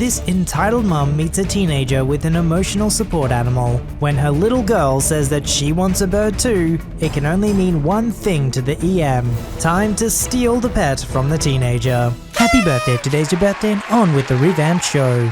This entitled mum meets a teenager with an emotional support animal. When her little girl says that she wants a bird too, it can only mean one thing to the EM. Time to steal the pet from the teenager. Happy birthday if today's your birthday and on with the revamped show.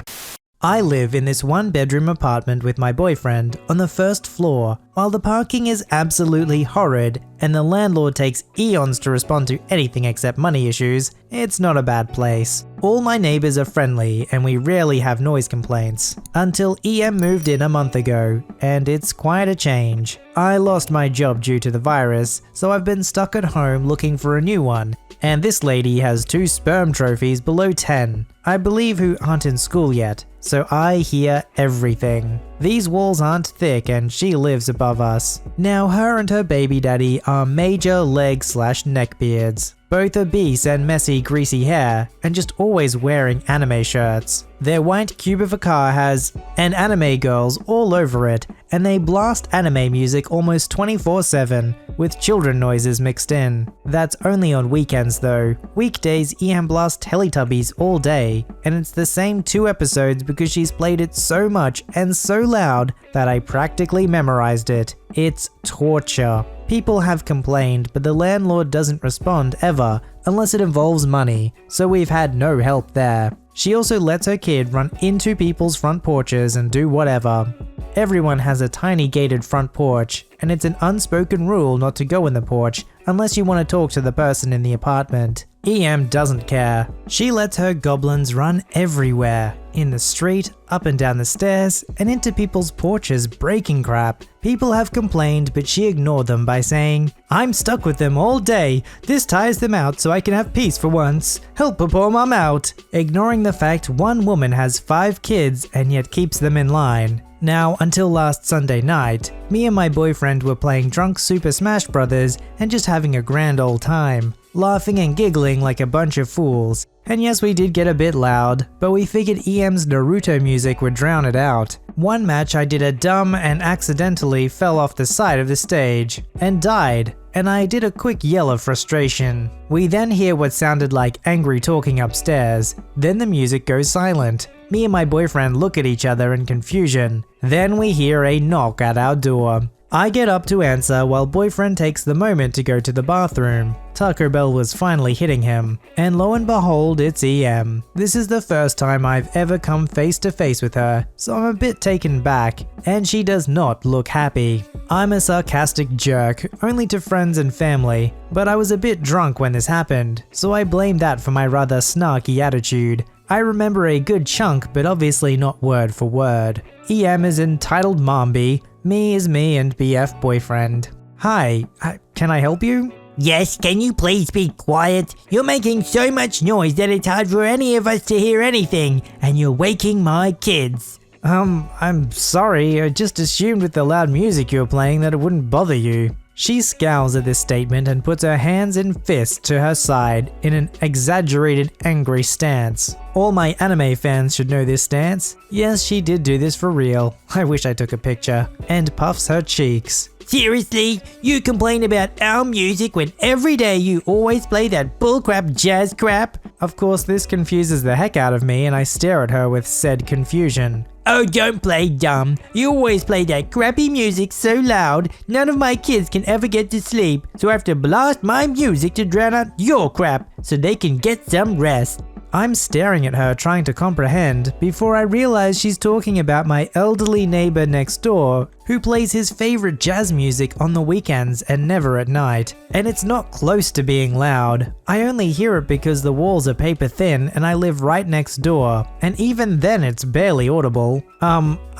I live in this one-bedroom apartment with my boyfriend on the first floor. While the parking is absolutely horrid and the landlord takes eons to respond to anything except money issues, it's not a bad place. All my neighbors are friendly and we rarely have noise complaints. Until EM moved in a month ago, and it's quite a change. I lost my job due to the virus, so I've been stuck at home looking for a new one. And this lady has 2 sperm trophies below 10, I believe, who aren't in school yet, so I hear everything. These walls aren't thick and she lives above us. Now her and her baby daddy are major leg/neck beards. Both obese and messy greasy hair, and just always wearing anime shirts. Their white cube of a car has an anime girls all over it, and they blast anime music almost 24/7, with children noises mixed in. That's only on weekends though. Weekdays EM blast Teletubbies all day, and it's the same 2 episodes because she's played it so much and so loud that I practically memorized it. It's torture. People have complained, but the landlord doesn't respond ever, unless it involves money, so we've had no help there. She also lets her kid run into people's front porches and do whatever. Everyone has a tiny gated front porch, and it's an unspoken rule not to go in the porch unless you want to talk to the person in the apartment. EM doesn't care. She lets her goblins run everywhere. In the street, up and down the stairs, and into people's porches breaking crap. People have complained, but she ignored them by saying, "I'm stuck with them all day. This tires them out so I can have peace for once. Help a poor mom out." Ignoring the fact one woman has 5 kids and yet keeps them in line. Now, until last Sunday night, me and my boyfriend were playing drunk Super Smash Brothers and just having a grand old time, laughing and giggling like a bunch of fools. And yes, we did get a bit loud, but we figured EM's Naruto music would drown it out. One match I did a dumb and accidentally fell off the side of the stage and died, and I did a quick yell of frustration. We then hear what sounded like angry talking upstairs, then the music goes silent. Me and my boyfriend look at each other in confusion. Then we hear a knock at our door. I get up to answer while boyfriend takes the moment to go to the bathroom. Taco Bell was finally hitting him, and lo and behold, it's EM. This is the first time I've ever come face to face with her, so I'm a bit taken back, and she does not look happy. I'm a sarcastic jerk, only to friends and family, but I was a bit drunk when this happened, so I blame that for my rather snarky attitude. I remember a good chunk, but obviously not word for word. EM is entitled Mombi, me is me and BF boyfriend. Hi, can I help you? Yes, can you please be quiet? You're making so much noise that it's hard for any of us to hear anything, and you're waking my kids. I'm sorry, I just assumed with the loud music you were playing that it wouldn't bother you. She scowls at this statement and puts her hands in fists to her side in an exaggerated angry stance. All my anime fans should know this stance. Yes, she did do this for real. I wish I took a picture. And puffs her cheeks. Seriously? You complain about our music when every day you always play that bullcrap jazz crap? Of course, this confuses the heck out of me and I stare at her with said confusion. Oh, don't play dumb. You always play that crappy music so loud, none of my kids can ever get to sleep, so I have to blast my music to drown out your crap so they can get some rest. I'm staring at her trying to comprehend before I realize she's talking about my elderly neighbor next door who plays his favorite jazz music on the weekends and never at night. And it's not close to being loud. I only hear it because the walls are paper thin and I live right next door, and even then it's barely audible.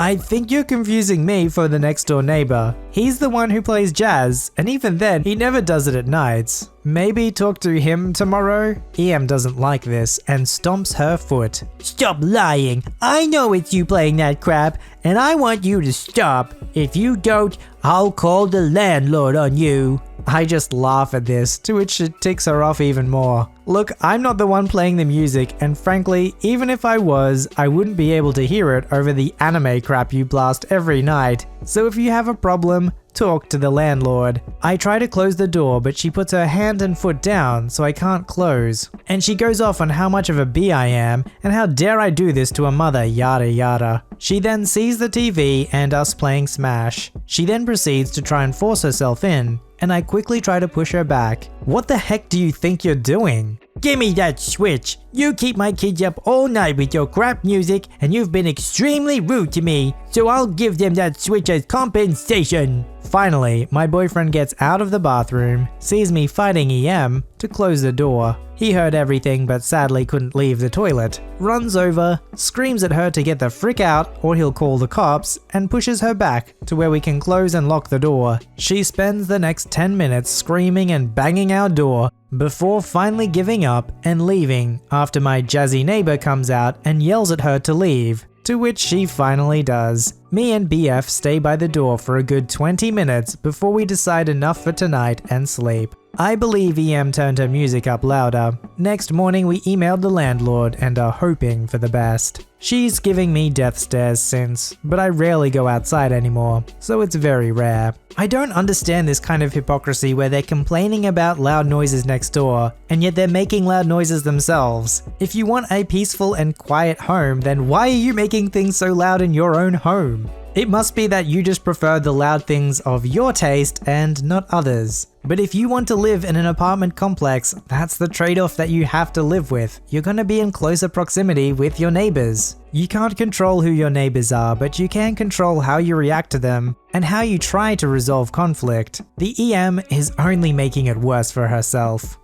I think you're confusing me for the next door neighbor. He's the one who plays jazz, and even then he never does it at nights. Maybe talk to him tomorrow? EM doesn't like this and stomps her foot. Stop lying. I know it's you playing that crap, and I want you to stop. If you don't, I'll call the landlord on you. I just laugh at this, to which it ticks her off even more. Look, I'm not the one playing the music, and frankly, even if I was, I wouldn't be able to hear it over the anime crap you blast every night. So if you have a problem, talk to the landlord. I try to close the door, but she puts her hand and foot down, so I can't close. And she goes off on how much of a bee I am, and how dare I do this to a mother, yada yada. She then sees the TV and us playing Smash. She then proceeds to try and force herself in, and I quickly try to push her back. What the heck do you think you're doing? Give me that Switch. You keep my kids up all night with your crap music and you've been extremely rude to me, so I'll give them that Switch as compensation. Finally, my boyfriend gets out of the bathroom, sees me fighting EM to close the door. He heard everything but sadly couldn't leave the toilet, runs over, screams at her to get the frick out or he'll call the cops, and pushes her back to where we can close and lock the door. She spends the next 10 minutes screaming and banging our door before finally giving up and leaving after my jazzy neighbor comes out and yells at her to leave, to which she finally does. Me and BF stay by the door for a good 20 minutes before we decide enough for tonight and sleep. I believe EM turned her music up louder. Next morning we emailed the landlord and are hoping for the best. She's giving me death stares since, but I rarely go outside anymore, so it's very rare. I don't understand this kind of hypocrisy where they're complaining about loud noises next door, and yet they're making loud noises themselves. If you want a peaceful and quiet home, then why are you making things so loud in your own home? It must be that you just prefer the loud things of your taste and not others. But if you want to live in an apartment complex, that's the trade-off that you have to live with. You're gonna be in closer proximity with your neighbors. You can't control who your neighbors are, but you can control how you react to them and how you try to resolve conflict. The EM is only making it worse for herself.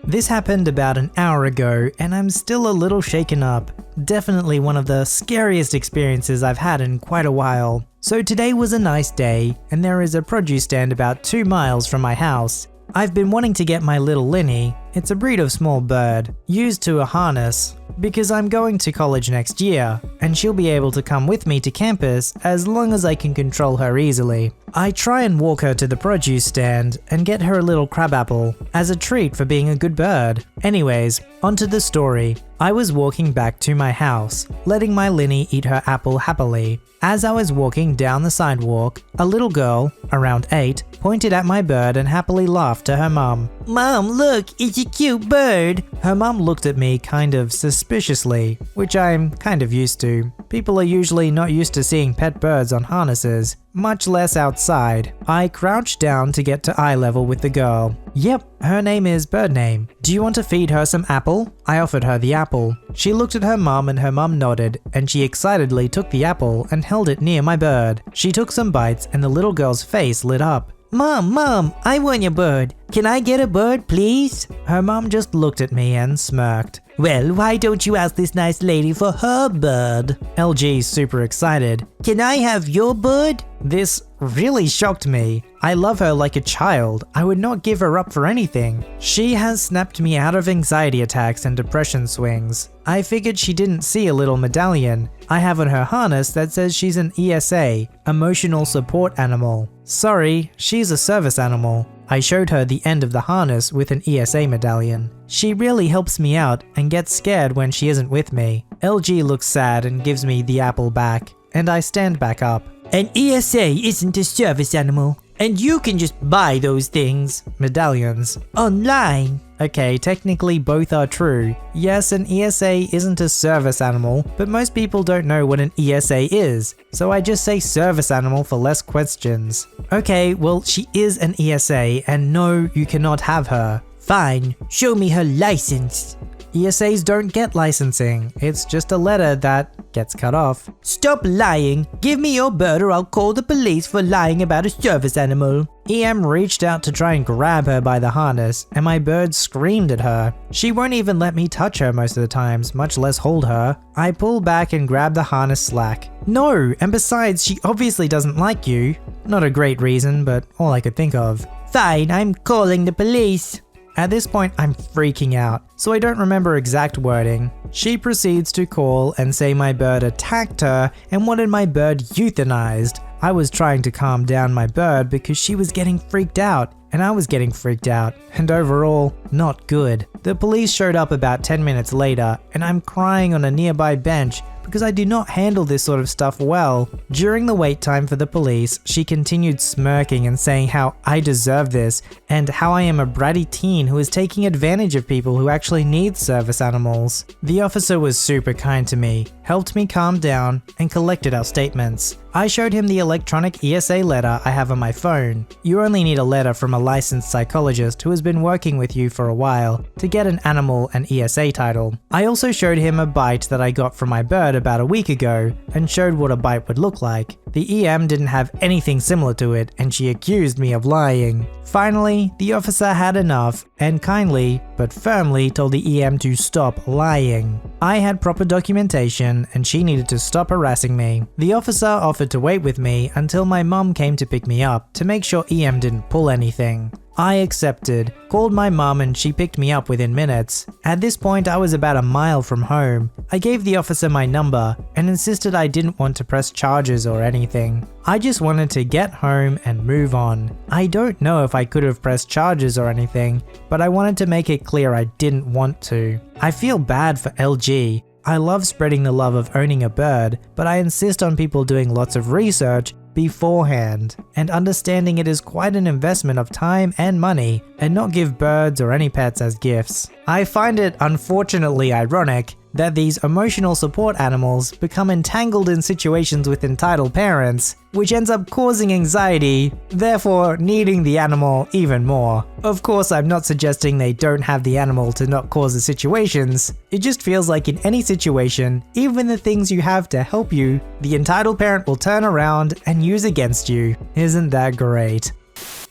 This happened about an hour ago and I'm still a little shaken up. Definitely one of the scariest experiences I've had in quite a while. So today was a nice day and there is a produce stand about 2 miles from my house. I've been wanting to get my little Linny, it's a breed of small bird, used to a harness because I'm going to college next year and she'll be able to come with me to campus as long as I can control her easily. I try and walk her to the produce stand and get her a little crabapple as a treat for being a good bird. Anyways, onto the story. I was walking back to my house, letting my Linny eat her apple happily. As I was walking down the sidewalk, a little girl, around 8, pointed at my bird and happily laughed to her mum. Mom, look, it's a cute bird. Her mum looked at me kind of suspiciously, which I'm kind of used to. People are usually not used to seeing pet birds on harnesses, much less outside. I crouched down to get to eye level with the girl. Yep, her name is Birdname. Do you want to feed her some apple? I offered her the apple. She looked at her mum and her mum nodded, and she excitedly took the apple and held it near my bird. She took some bites and the little girl's face lit up. Mom, I want your bird. Can I get a bird, please? Her mum just looked at me and smirked. Well, why don't you ask this nice lady for her bird? LG's super excited. Can I have your bird? This really shocked me. I love her like a child. I would not give her up for anything. She has snapped me out of anxiety attacks and depression swings. I figured she didn't see a little medallion I have on her harness that says she's an ESA, emotional support animal. Sorry, she's a service animal. I showed her the end of the harness with an ESA medallion. She really helps me out and gets scared when she isn't with me. LG looks sad and gives me the apple back, and I stand back up. An ESA isn't a service animal, and you can just buy those things, medallions, online. Okay, technically both are true. Yes, an ESA isn't a service animal, but most people don't know what an ESA is, so I just say service animal for less questions. Okay, well, she is an ESA, and no, you cannot have her. Fine, show me her license. ESAs don't get licensing, it's just a letter that gets cut off. Stop lying. Give me your bird or I'll call the police for lying about a service animal. EM reached out to try and grab her by the harness, and my bird screamed at her. She won't even let me touch her most of the times, much less hold her. I pull back and grab the harness slack. No, and besides, she obviously doesn't like you. Not a great reason, but all I could think of. Fine, I'm calling the police. At this point, I'm freaking out, so I don't remember exact wording. She proceeds to call and say my bird attacked her and wanted my bird euthanized. I was trying to calm down my bird because she was getting freaked out, and I was getting freaked out, and overall, not good. The police showed up about 10 minutes later, and I'm crying on a nearby bench because I do not handle this sort of stuff well. During the wait time for the police, she continued smirking and saying how I deserve this and how I am a bratty teen who is taking advantage of people who actually need service animals. The officer was super kind to me, helped me calm down, and collected our statements. I showed him the electronic ESA letter I have on my phone. You only need a letter from a licensed psychologist who has been working with you for a while to get an animal and ESA title. I also showed him a bite that I got from my bird about a week ago and showed what a bite would look like. The EM didn't have anything similar to it and she accused me of lying. Finally, the officer had enough and kindly but firmly told the EM to stop lying. I had proper documentation and she needed to stop harassing me. The officer offered to wait with me until my mum came to pick me up to make sure EM didn't pull anything. I accepted, called my mum and she picked me up within minutes. At this point I was about a mile from home. I gave the officer my number and insisted I didn't want to press charges or anything. I just wanted to get home and move on. I don't know if I could have pressed charges or anything, but I wanted to make it clear I didn't want to. I feel bad for LG. I love spreading the love of owning a bird, but I insist on people doing lots of research beforehand and understanding it is quite an investment of time and money and not give birds or any pets as gifts. I find it unfortunately ironic that these emotional support animals become entangled in situations with entitled parents, which ends up causing anxiety, therefore needing the animal even more. Of course, I'm not suggesting they don't have the animal to not cause the situations, it just feels like in any situation, even the things you have to help you, the entitled parent will turn around and use against you. Isn't that great?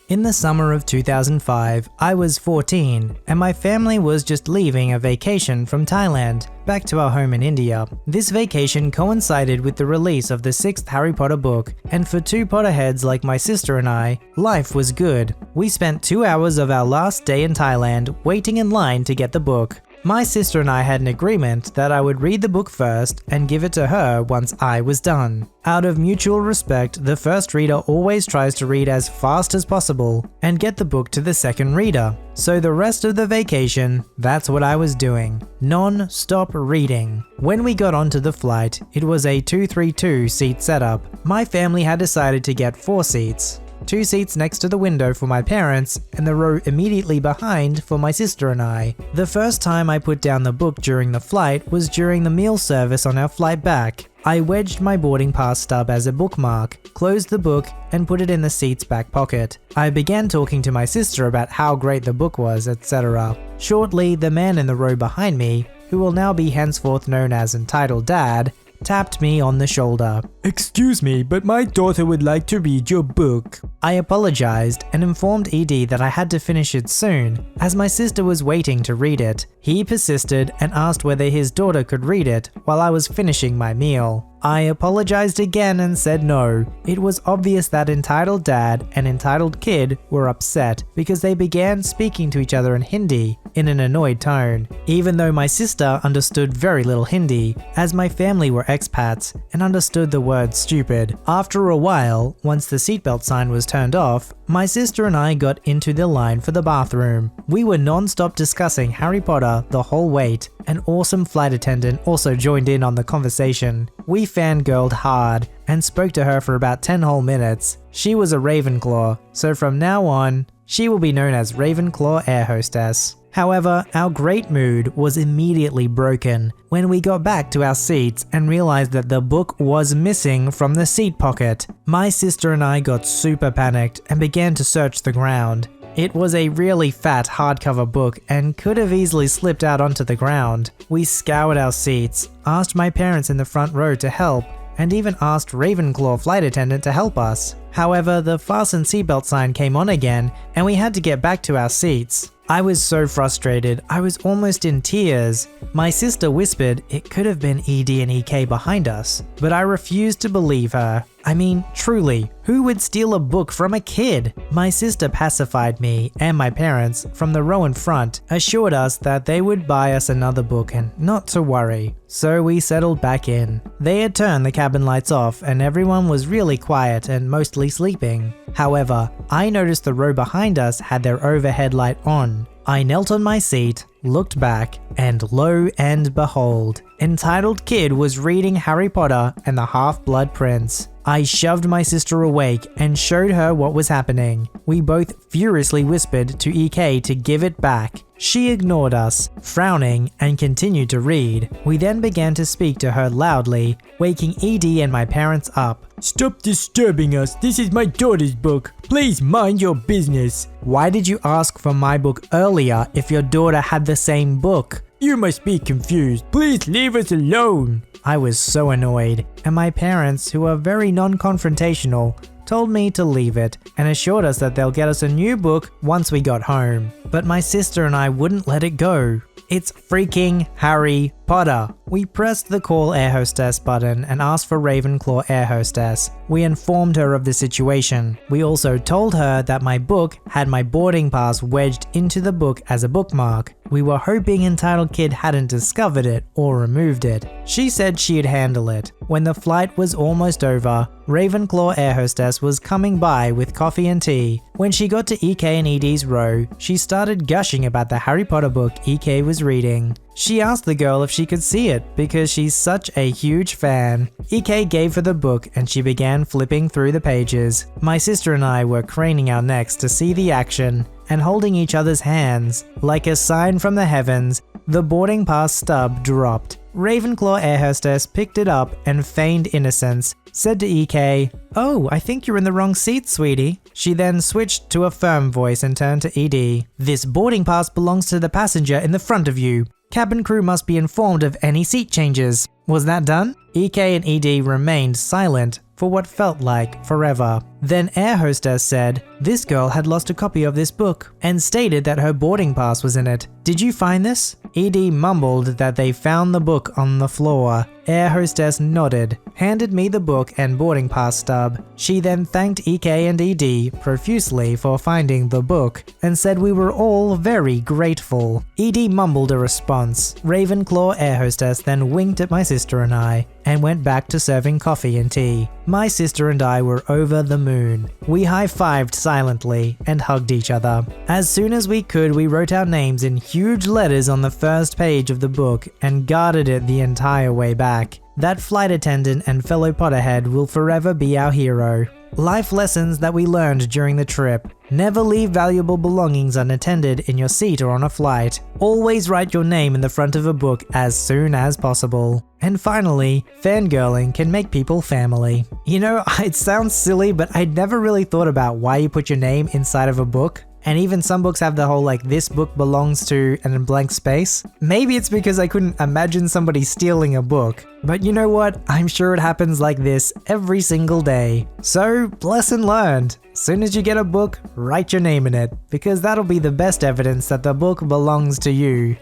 In the summer of 2005, I was 14 and my family was just leaving a vacation from Thailand back to our home in India. This vacation coincided with the release of the 6th Harry Potter book, and for two Potterheads like my sister and I, life was good. We spent 2 hours of our last day in Thailand waiting in line to get the book. My sister and I had an agreement that I would read the book first and give it to her once I was done. Out of mutual respect, the first reader always tries to read as fast as possible and get the book to the second reader. So the rest of the vacation, that's what I was doing. Non-stop reading. When we got onto the flight, it was a 232 seat setup. My family had decided to get 4 seats. 2 seats next to the window for my parents, and the row immediately behind for my sister and I. The first time I put down the book during the flight was during the meal service on our flight back. I wedged my boarding pass stub as a bookmark, closed the book, and put it in the seat's back pocket. I began talking to my sister about how great the book was, etc. Shortly, the man in the row behind me, who will now be henceforth known as Entitled Dad, tapped me on the shoulder. "Excuse me, but my daughter would like to read your book." I apologized and informed ED that I had to finish it soon, as my sister was waiting to read it. He persisted and asked whether his daughter could read it while I was finishing my meal. I apologized again and said no. It was obvious that Entitled Dad and Entitled Kid were upset because they began speaking to each other in Hindi in an annoyed tone, even though my sister understood very little Hindi, as my family were expats and understood the word stupid. After a while, once the seatbelt sign was turned off, my sister and I got into the line for the bathroom. We were non-stop discussing Harry Potter the whole wait. An awesome flight attendant also joined in on the conversation. We fangirled hard and spoke to her for about 10 whole minutes. She was a Ravenclaw, so from now on, she will be known as Ravenclaw Air Hostess. However, our great mood was immediately broken when we got back to our seats and realized that the book was missing from the seat pocket. My sister and I got super panicked and began to search the ground. It was a really fat hardcover book and could have easily slipped out onto the ground. We scoured our seats, asked my parents in the front row to help, and even asked Ravenclaw flight attendant to help us. However, the fasten seatbelt sign came on again and we had to get back to our seats. I was so frustrated, I was almost in tears. My sister whispered it could have been ED and EK behind us, but I refused to believe her. I mean, truly, who would steal a book from a kid? My sister pacified me and my parents from the row in front, assured us that they would buy us another book and not to worry. So we settled back in. They had turned the cabin lights off and everyone was really quiet and mostly sleeping. However, I noticed the row behind us had their overhead light on. I knelt on my seat, looked back, and lo and behold, Entitled Kid was reading Harry Potter and the Half-Blood Prince. I shoved my sister awake and showed her what was happening. We both furiously whispered to EK to give it back. She ignored us, frowning, and continued to read. We then began to speak to her loudly, waking ED and my parents up. Stop disturbing us. This is my daughter's book. Please mind your business. Why did you ask for my book earlier if your daughter had the same book? You must be confused. Please leave us alone. I was so annoyed, and my parents, who are very non-confrontational, told me to leave it and assured us that they'll get us a new book once we got home. But my sister and I wouldn't let it go. It's freaking Harry Potter. We pressed the call air hostess button and asked for Ravenclaw air hostess. We informed her of the situation. We also told her that my book had my boarding pass wedged into the book as a bookmark. We were hoping Entitled Kid hadn't discovered it or removed it. She said she'd handle it. When the flight was almost over, Ravenclaw air hostess was coming by with coffee and tea. When she got to EK and ED's row, she started gushing about the Harry Potter book EK was reading. She asked the girl if she could see it because she's such a huge fan. EK gave her the book and she began flipping through the pages. My sister and I were craning our necks to see the action and holding each other's hands. Like a sign from the heavens, the boarding pass stub dropped. Ravenclaw air hostess picked it up and feigned innocence, said to EK, "Oh, I think you're in the wrong seat, sweetie." She then switched to a firm voice and turned to ED. "This boarding pass belongs to the passenger in the front of you. Cabin crew must be informed of any seat changes." Was that done? EK and ED remained silent for what felt like forever. Then air hostess said this girl had lost a copy of this book and stated that her boarding pass was in it. "Did you find this?" ED mumbled that they found the book on the floor. Air hostess nodded, handed me the book and boarding pass stub. She then thanked EK and ED profusely for finding the book and said we were all very grateful. ED mumbled a response. Ravenclaw air hostess then winked at my sister and I and went back to serving coffee and tea. My sister and I were over the moon. We high-fived silently and hugged each other. As soon as we could, we wrote our names in huge letters on the first page of the book and guarded it the entire way back. That flight attendant and fellow Potterhead will forever be our hero. Life lessons that we learned during the trip. Never leave valuable belongings unattended in your seat or on a flight. Always write your name in the front of a book as soon as possible. And finally, fangirling can make people family. You know, it sounds silly, but I'd never really thought about why you put your name inside of a book. And even some books have the whole like this book belongs to and a blank space. Maybe it's because I couldn't imagine somebody stealing a book. But you know what? I'm sure it happens like this every single day. So, lesson learned. As soon as you get a book, write your name in it, because that'll be the best evidence that the book belongs to you.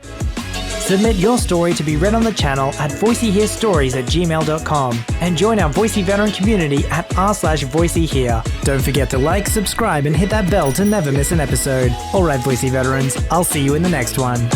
Submit your story to be read on the channel at VoiceyHereStories@gmail.com and join our Voicey veteran community at r/VoiceyHere. Don't forget to like, subscribe, and hit that bell to never miss an episode. Alright, Voicey veterans, I'll see you in the next one.